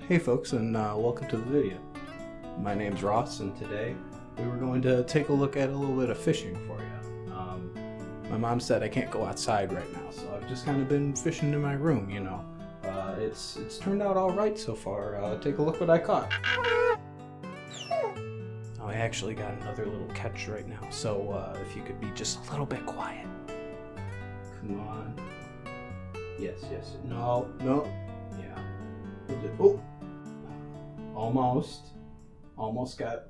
Hey folks, and welcome to the video. My name's Ross, and today we were going to take a look at a little bit of fishing for you. My mom said I can't go outside right now, so I've just kind of been fishing in my room, you know. It's turned out all right so far. Take a look what I caught. Oh, I actually got another little catch right now, so if you could be just a little bit quiet. Come on. Yes. No. Yeah. Oh. Almost got.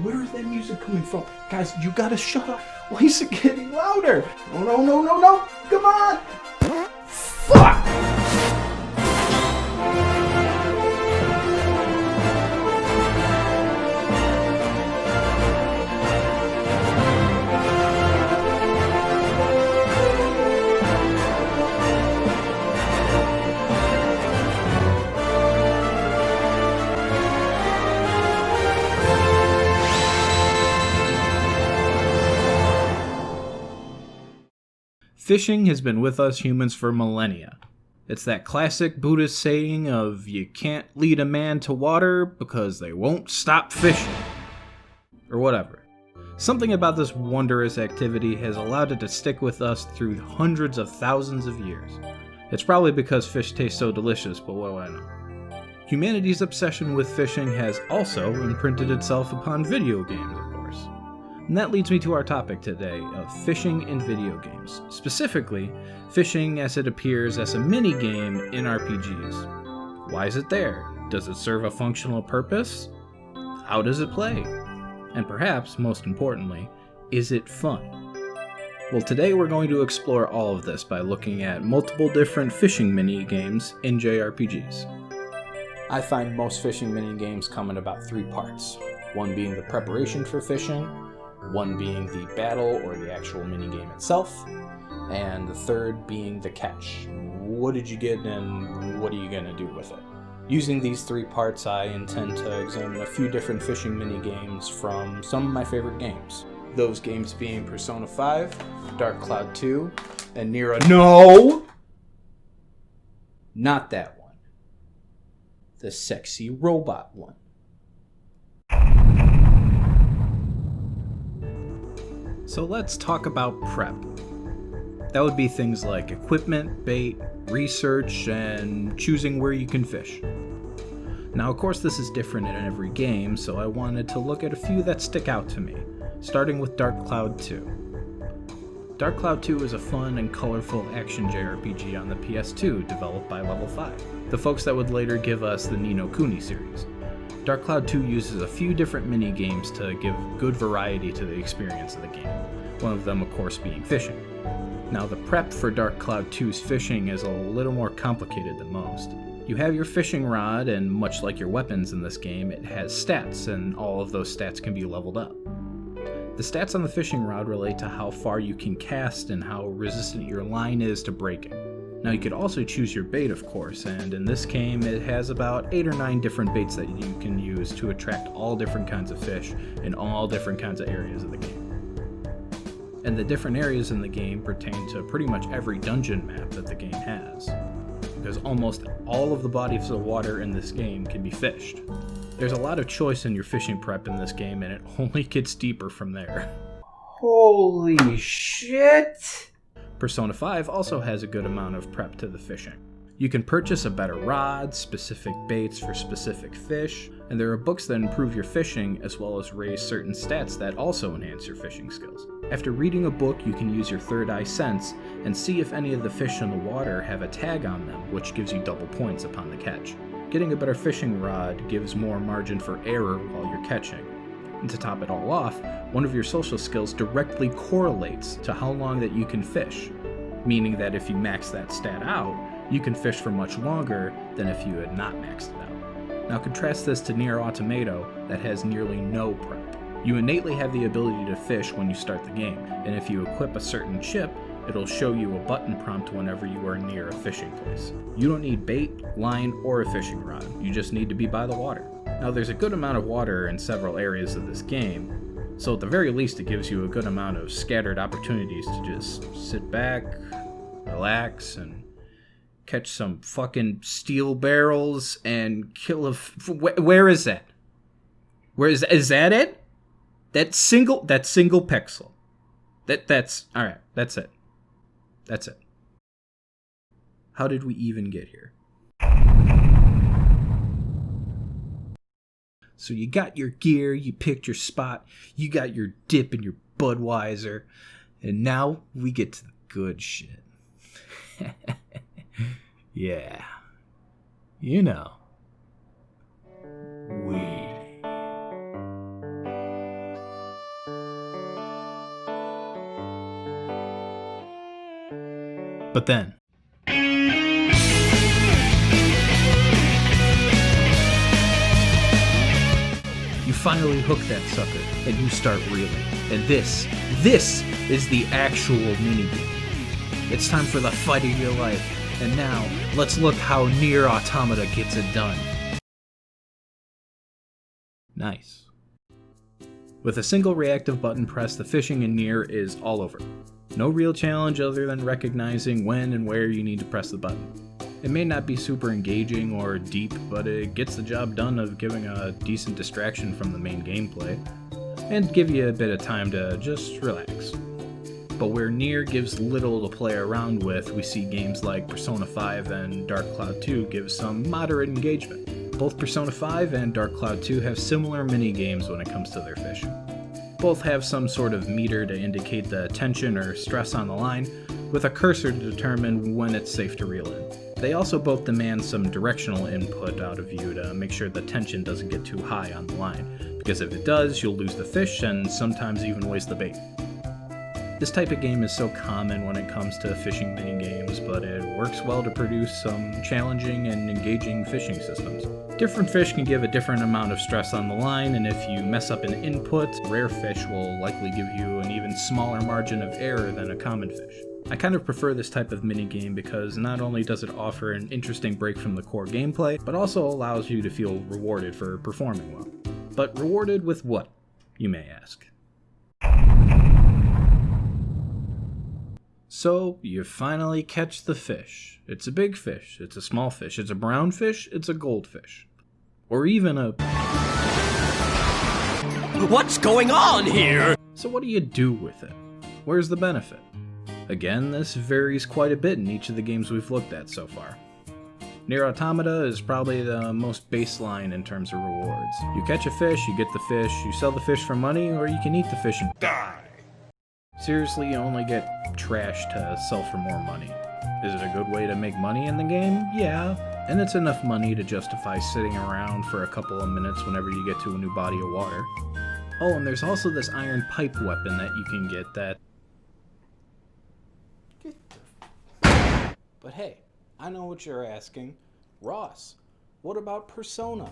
Where is that music coming from? Guys, you gotta shut up. Why is it getting louder? No. Come on. Fuck! Fishing has been with us humans for millennia. It's that classic Buddhist saying of you can't lead a man to water because they won't stop fishing. Or whatever. Something about this wondrous activity has allowed it to stick with us through hundreds of thousands of years. It's probably because fish taste so delicious, but what do I know? Humanity's obsession with fishing has also imprinted itself upon video games, of course. And that leads me to our topic today of fishing in video games. Specifically, fishing as it appears as a mini-game in RPGs. Why is it there? Does it serve a functional purpose? How does it play? And perhaps, most importantly, is it fun? Well, today we're going to explore all of this by looking at multiple different fishing mini-games in JRPGs. I find most fishing mini-games come in about 3 parts. One being the preparation for fishing, one being the battle or the actual minigame itself, and the third being the catch. What did you get and what are you going to do with it? Using these 3 parts, I intend to examine a few different fishing minigames from some of my favorite games. Those games being Persona 5, Dark Cloud 2, and Nier. No! Not that one. The sexy robot one. So let's talk about prep. That would be things like equipment, bait, research, and choosing where you can fish. Now, of course, this is different in every game, so I wanted to look at a few that stick out to me, starting with Dark Cloud 2. Dark Cloud 2 is a fun and colorful action JRPG on the PS2 developed by Level 5, the folks that would later give us the Ni no Kuni series. Dark Cloud 2 uses a few different mini-games to give good variety to the experience of the game, one of them of course being fishing. Now the prep for Dark Cloud 2's fishing is a little more complicated than most. You have your fishing rod, and much like your weapons in this game, it has stats, and all of those stats can be leveled up. The stats on the fishing rod relate to how far you can cast and how resistant your line is to breaking. Now you could also choose your bait, of course, and in this game it has about 8 or 9 different baits that you can use to attract all different kinds of fish in all different kinds of areas of the game. And the different areas in the game pertain to pretty much every dungeon map that the game has, because almost all of the bodies of water in this game can be fished. There's a lot of choice in your fishing prep in this game, and it only gets deeper from there. Holy shit! Persona 5 also has a good amount of prep to the fishing. You can purchase a better rod, specific baits for specific fish, and there are books that improve your fishing as well as raise certain stats that also enhance your fishing skills. After reading a book, you can use your third eye sense and see if any of the fish in the water have a tag on them, which gives you double points upon the catch. Getting a better fishing rod gives more margin for error while you're catching. And to top it all off, one of your social skills directly correlates to how long that you can fish, meaning that if you max that stat out, you can fish for much longer than if you had not maxed it out. Now contrast this to Nier Automata that has nearly no prep. You innately have the ability to fish when you start the game, and if you equip a certain chip, it'll show you a button prompt whenever you are near a fishing place. You don't need bait, line, or a fishing rod, you just need to be by the water. Now there's a good amount of water in several areas of this game, so at the very least it gives you a good amount of scattered opportunities to just sit back, relax, and catch some fucking steel barrels, and kill where is that? Where is that it? That single pixel. That's all right. That's it. That's it. How did we even get here? So you got your gear, you picked your spot, you got your dip and your Budweiser, and now we get to the good shit. Yeah. You know. Weed. But then, you finally hook that sucker, and you start reeling. And this is the actual minigame. It's time for the fight of your life. And now, let's look how Nier Automata gets it done. Nice. With a single reactive button press, the fishing in Nier is all over. No real challenge other than recognizing when and where you need to press the button. It may not be super engaging or deep, but it gets the job done of giving a decent distraction from the main gameplay, and give you a bit of time to just relax. But where Nier gives little to play around with, we see games like Persona 5 and Dark Cloud 2 give some moderate engagement. Both Persona 5 and Dark Cloud 2 have similar mini-games when it comes to their fishing. Both have some sort of meter to indicate the tension or stress on the line, with a cursor to determine when it's safe to reel in. They also both demand some directional input out of you to make sure the tension doesn't get too high on the line, because if it does, you'll lose the fish and sometimes even waste the bait. This type of game is so common when it comes to fishing minigames, but it works well to produce some challenging and engaging fishing systems. Different fish can give a different amount of stress on the line, and if you mess up an input, rare fish will likely give you an even smaller margin of error than a common fish. I kind of prefer this type of minigame because not only does it offer an interesting break from the core gameplay, but also allows you to feel rewarded for performing well. But rewarded with what, you may ask? So, you finally catch the fish. It's a big fish, it's a small fish, it's a brown fish, it's a goldfish. Or even a... What's going on here? So what do you do with it? Where's the benefit? Again, this varies quite a bit in each of the games we've looked at so far. Nier Automata is probably the most baseline in terms of rewards. You catch a fish, you get the fish, you sell the fish for money, or you can eat the fish and die. Seriously, you only get trash to sell for more money. Is it a good way to make money in the game? Yeah, and it's enough money to justify sitting around for a couple of minutes whenever you get to a new body of water. Oh, and there's also this iron pipe weapon that you can get that... But hey, I know what you're asking. Ross, what about Persona?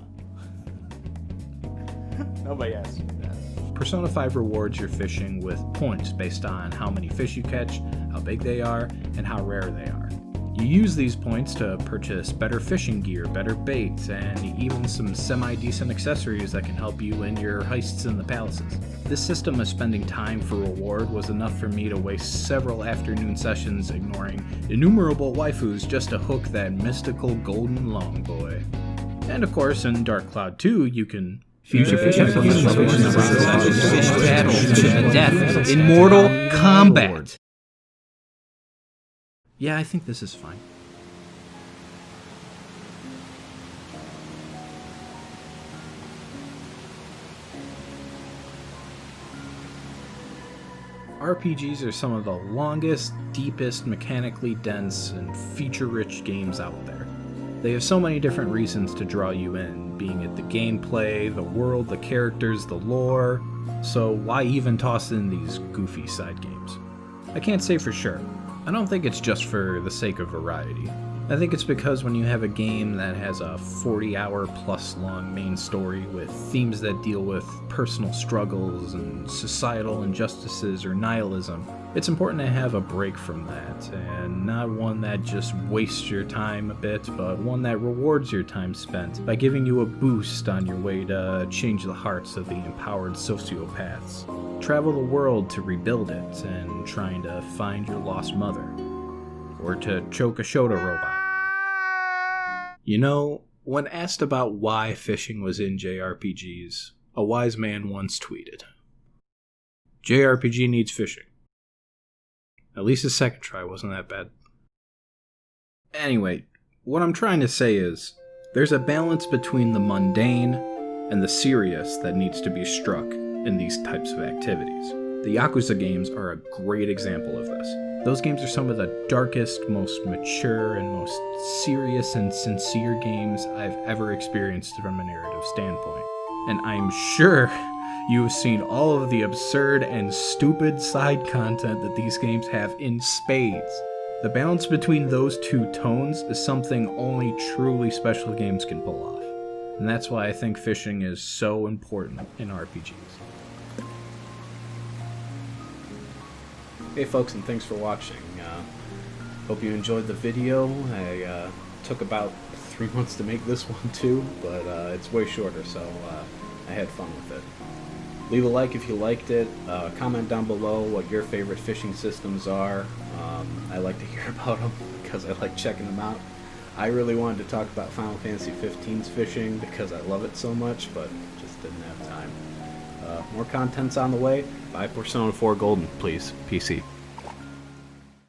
Nobody asked me that. Persona 5 rewards your fishing with points based on how many fish you catch, how big they are, and how rare they are. You use these points to purchase better fishing gear, better baits, and even some semi-decent accessories that can help you in your heists in the palaces. This system of spending time for reward was enough for me to waste several afternoon sessions ignoring innumerable waifus just to hook that mystical golden long boy. And of course, in Dark Cloud 2, you can future fish battle to the death in Mortal Kombat. Yeah, I think this is fine. RPGs are some of the longest, deepest, mechanically dense, and feature-rich games out there. They have so many different reasons to draw you in, being it the gameplay, the world, the characters, the lore, so why even toss in these goofy side games? I can't say for sure. I don't think it's just for the sake of variety. I think it's because when you have a game that has a 40-hour plus long main story with themes that deal with personal struggles and societal injustices or nihilism, it's important to have a break from that, and not one that just wastes your time a bit, but one that rewards your time spent by giving you a boost on your way to change the hearts of the empowered sociopaths. Travel the world to rebuild it, and trying to find your lost mother. Or to choke a Shota robot. You know, when asked about why fishing was in JRPGs, a wise man once tweeted, JRPG needs fishing. At least his second try wasn't that bad. Anyway, what I'm trying to say is, there's a balance between the mundane and the serious that needs to be struck in these types of activities. The Yakuza games are a great example of this. Those games are some of the darkest, most mature, and most serious and sincere games I've ever experienced from a narrative standpoint. And I'm sure you have seen all of the absurd and stupid side content that these games have in spades. The balance between those two tones is something only truly special games can pull off. And that's why I think fishing is so important in RPGs. Hey folks, and thanks for watching. Hope you enjoyed the video. I took about 3 months to make this one too, but it's way shorter, so I had fun with it. Leave a like if you liked it. Comment down below what your favorite fishing systems are. I like to hear about them because I like checking them out. I really wanted to talk about Final Fantasy 15's fishing because I love it so much, but just didn't have time. More content's on the way. Buy Persona 4 Golden, please. PC.